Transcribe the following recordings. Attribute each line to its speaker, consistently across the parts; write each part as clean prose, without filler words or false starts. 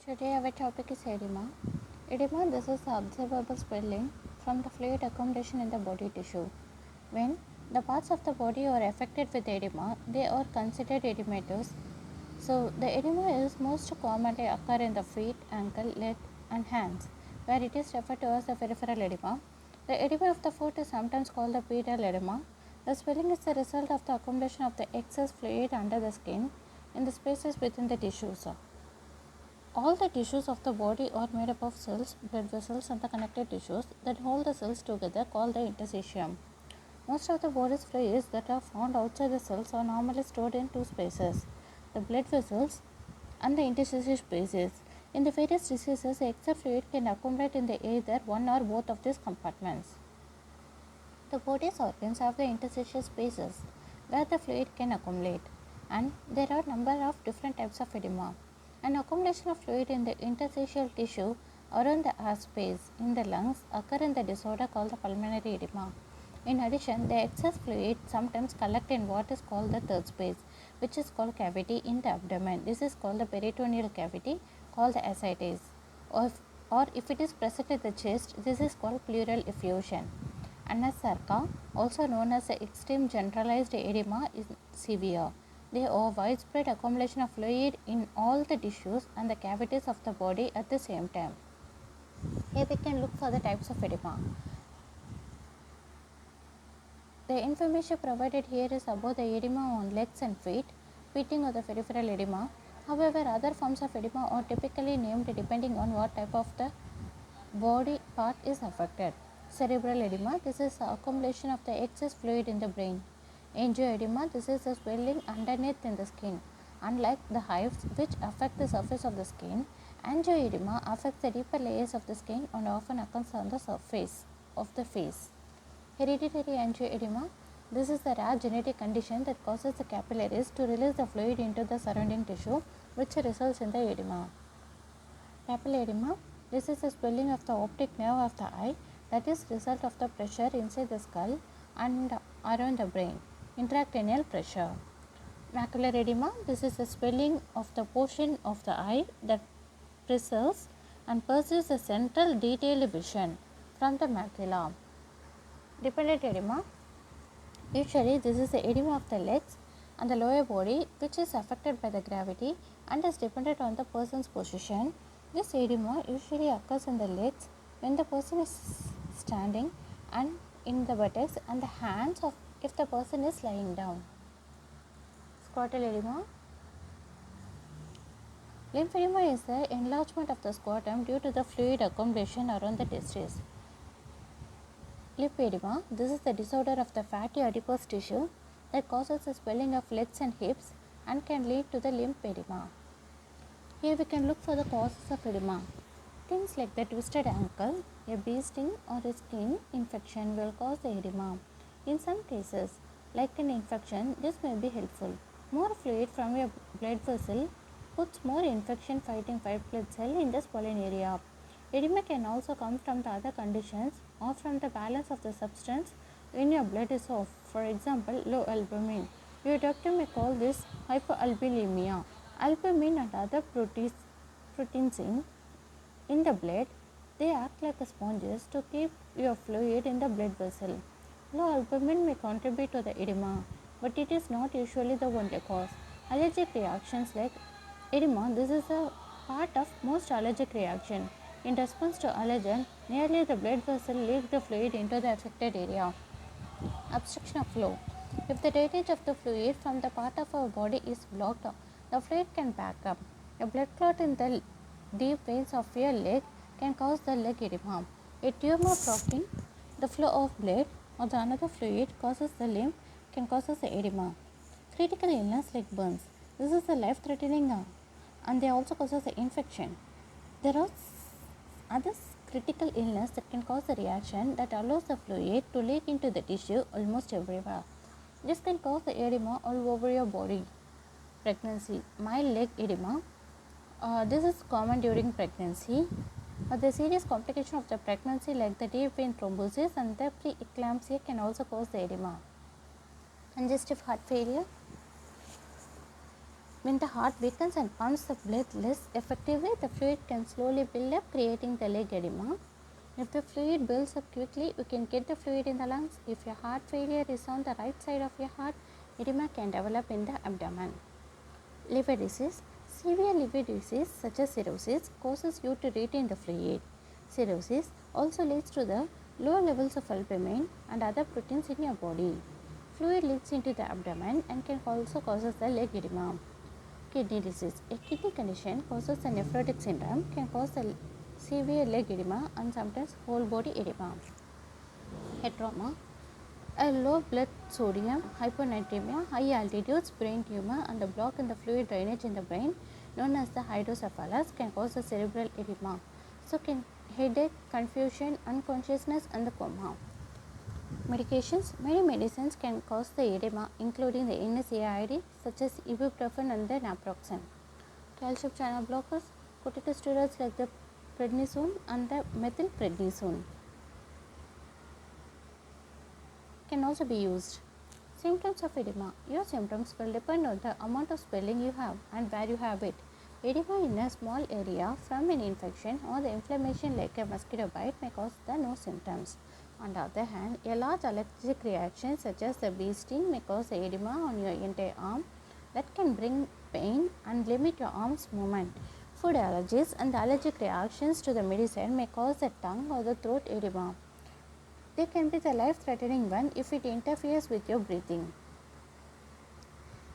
Speaker 1: Today our topic is edema. Edema, this is the observable swelling from the fluid accumulation in the body tissue. When the parts of the body are affected with edema, they are considered edematous. So the edema is most commonly occur in the feet, ankle, leg and hands, where it is referred to as the peripheral edema. The edema of the foot is sometimes called the pedal edema. The swelling is the result of the accumulation of the excess fluid under the skin in the spaces within the tissues. All the tissues of the body are made up of cells, blood vessels, and the connective tissues that hold the cells together called the interstitium. Most of the body's fluids that are found outside the cells are normally stored in two spaces, the blood vessels and the interstitial spaces. In the various diseases, excess fluid can accumulate in the either one or both of these compartments. The body's organs have the interstitial spaces where the fluid can accumulate, and there are a number of different types of edema. An accumulation of fluid in the interstitial tissue around the air space in the lungs occur in the disorder called the pulmonary edema. In addition, the excess fluid sometimes collect in what is called the third space, which is called cavity in the abdomen. This is called the peritoneal cavity, called the ascites. Or if it is present in the chest, this is called pleural effusion. Anasarca, also known as the extreme generalized edema, is severe. They are widespread accumulation of fluid in all the tissues and the cavities of the body at the same time. Here we can look for the types of edema. The information provided here is about the edema on legs and feet, fitting of the peripheral edema. However, other forms of edema are typically named depending on what type of the body part is affected. Cerebral edema, this is the accumulation of the excess fluid in the brain. Angioedema, this is the swelling underneath in the skin. Unlike the hives which affect the surface of the skin, angioedema affects the deeper layers of the skin and often occurs on the surface of the face. Hereditary angioedema, this is the rare genetic condition that causes the capillaries to release the fluid into the surrounding tissue, which results in the edema. Papillary edema, this is the swelling of the optic nerve of the eye that is result of the pressure inside the skull and around the brain. Intracranial pressure. Macular edema, this is the swelling of the portion of the eye that preserves and pursues the central detailed vision from the macula. Dependent edema, usually this is the edema of the legs and the lower body which is affected by the gravity and is dependent on the person's position. This edema usually occurs in the legs when the person is standing and in the buttocks and the hands of if the person is lying down. Scrotal edema. Lymphedema is the enlargement of the scrotum due to the fluid accumulation around the testes. Lipedema, this is the disorder of the fatty adipose tissue that causes the swelling of legs and hips and can lead to the lymphedema. Here we can look for the causes of edema. Things like the twisted ankle, a bee sting or a skin infection will cause the edema. In some cases, like an infection, this may be helpful. More fluid from your blood vessel puts more infection fighting white blood cell in the swollen area. Edema can also come from the other conditions or from the balance of the substance in your blood is off. For example, low albumin. Your doctor may call this hypoalbuminemia. Albumin and other proteins in the blood, they act like sponges to keep your fluid in the blood vessel. Low albumin may contribute to the edema, but it is not usually the only cause. Allergic reactions like edema, this is a part of most allergic reaction. In response to allergen, nearly the blood vessel leaks the fluid into the affected area. Obstruction of flow. If the drainage of the fluid from the part of our body is blocked, the fluid can back up. A blood clot in the deep veins of your leg can cause the leg edema. A tumor blocking the flow of blood or the another fluid causes the limb can cause the edema. Critical illness like burns. This is a life-threatening and they also cause the infection. There are other critical illness that can cause a reaction that allows the fluid to leak into the tissue almost everywhere. This can cause the edema all over your body. Pregnancy, mild leg edema. This is common during pregnancy. The serious complication of the pregnancy like the deep vein thrombosis and the preeclampsia can also cause the edema. Congestive heart failure. When the heart weakens and pumps the blood less effectively, the fluid can slowly build up, creating the leg edema. If the fluid builds up quickly, you can get the fluid in the lungs. If your heart failure is on the right side of your heart, edema can develop in the abdomen. Liver disease. Severe liver disease such as cirrhosis causes you to retain the fluid. Cirrhosis also leads to the lower levels of albumin and other proteins in your body. Fluid leaks into the abdomen and can also cause the leg edema. Kidney disease. A kidney condition causes a nephrotic syndrome, can cause a severe leg edema and sometimes whole body edema. Head a low blood sodium, hyponatremia, high altitudes, brain tumor, and a block in the fluid drainage in the brain, known as the hydrocephalus, can cause a cerebral edema. So, can headache, confusion, unconsciousness, and the coma. Medications. Many medicines can cause the edema, including the NSAID, such as ibuprofen and the naproxen. Calcium channel blockers, corticosteroids like the prednisone and the methylprednisone can also be used. Symptoms of edema. Your symptoms will depend on the amount of swelling you have and where you have it. Edema in a small area from an infection or the inflammation like a mosquito bite may cause the no symptoms. On the other hand, a large allergic reaction such as the bee sting may cause the edema on your entire arm that can bring pain and limit your arm's movement. Food allergies and the allergic reactions to the medicine may cause the tongue or the throat edema. They can be the life-threatening one if it interferes with your breathing.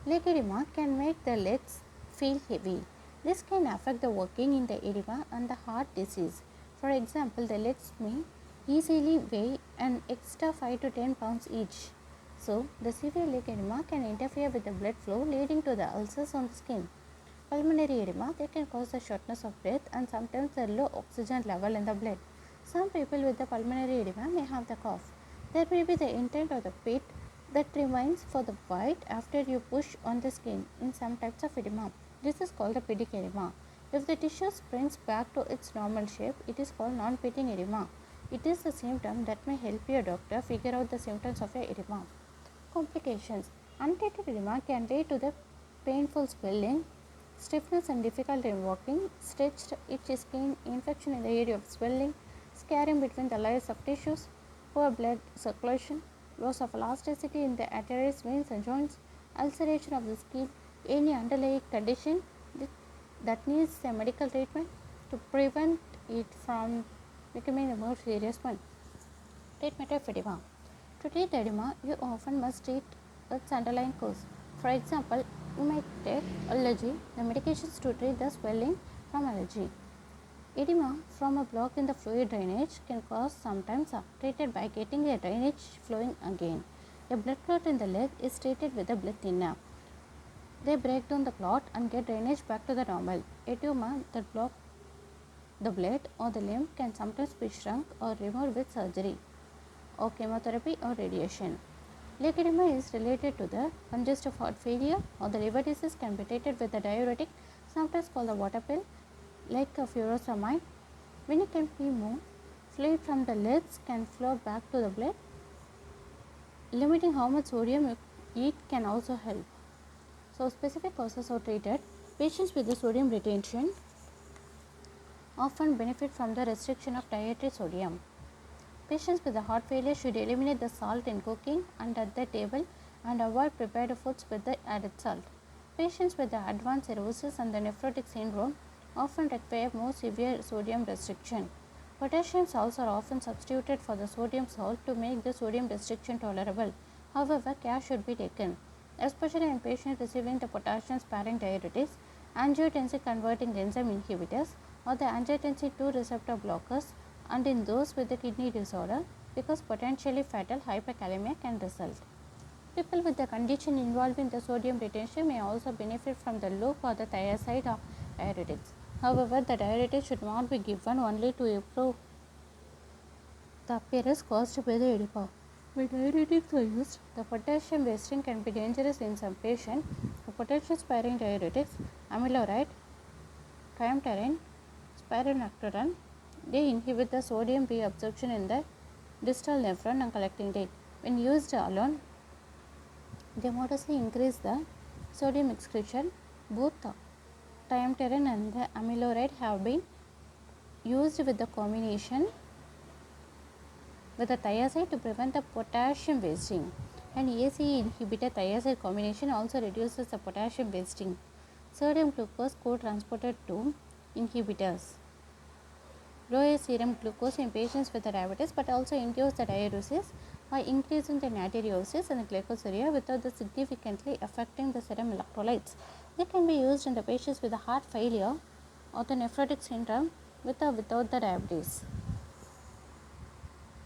Speaker 1: Leg edema can make the legs feel heavy. This can affect the working in the edema and the heart disease. For example, the legs may easily weigh an extra 5 to 10 pounds each. So, the severe leg edema can interfere with the blood flow, leading to the ulcers on the skin. Pulmonary edema, they can cause the shortness of breath and sometimes a low oxygen level in the blood. Some people with the pulmonary edema may have the cough. There may be the intent or the pit that remains for the bite after you push on the skin in some types of edema. This is called the pitting edema. If the tissue springs back to its normal shape, it is called non-pitting edema. It is the symptom that may help your doctor figure out the symptoms of your edema. Complications. Untreated edema can lead to the painful swelling, stiffness and difficulty in walking, stretched, itchy skin, infection in the area of swelling, scarring between the layers of tissues, poor blood circulation, loss of elasticity in the arteries, veins and joints, ulceration of the skin, any underlying condition that needs a medical treatment to prevent it from becoming a more serious one. Treatment of edema. To treat edema, you often must treat its underlying cause. For example, you might take allergy, the medications to treat the swelling from allergy. Edema from a block in the fluid drainage can cause sometimes treated by getting the drainage flowing again. A blood clot in the leg is treated with a blood thinner. They break down the clot and get drainage back to the normal. A tumor that blocks the blood or the limb can sometimes be shrunk or removed with surgery or chemotherapy or radiation. Leg edema is related to the congestive heart failure or the liver disease can be treated with a diuretic, sometimes called the water pill, like a furosemide. When it can be moved, fluid from the legs can flow back to the blood. Limiting how much sodium you eat can also help. So, specific causes are treated. Patients with the sodium retention often benefit from the restriction of dietary sodium. Patients with the heart failure should eliminate the salt in cooking and at the table and avoid prepared foods with the added salt. Patients with the advanced cirrhosis and the nephrotic syndrome often require more severe sodium restriction. Potassium salts are often substituted for the sodium salt to make the sodium restriction tolerable. However, care should be taken, especially in patients receiving the potassium sparing diuretics, angiotensin converting enzyme inhibitors, or the angiotensin II receptor blockers, and in those with the kidney disorder, because potentially fatal hyperkalemia can result. People with the condition involving the sodium retention may also benefit from the loop or the thiazide or diuretics. However, the diuretics should not be given only to improve the appearance caused by the edema. When diuretics are used, the potassium wasting can be dangerous in some patients. The potassium sparing diuretics, amiloride, triamterene, spironolactone, they inhibit the sodium reabsorption in the distal nephron and collecting it. When used alone, they modestly increase the sodium excretion Both triamterene and the amiloride have been used with the combination with the thiazide to prevent the potassium wasting, and ACE inhibitor thiazide combination also reduces the potassium wasting. Sodium glucose co-transporter 2 inhibitors lowers serum glucose in patients with diabetes, but also induce the diuresis by increasing the natriuresis and the glycosuria without the significantly affecting the serum electrolytes. They can be used in the patients with heart failure or the nephrotic syndrome with or without the diabetes.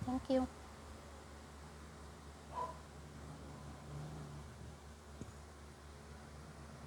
Speaker 1: Thank you.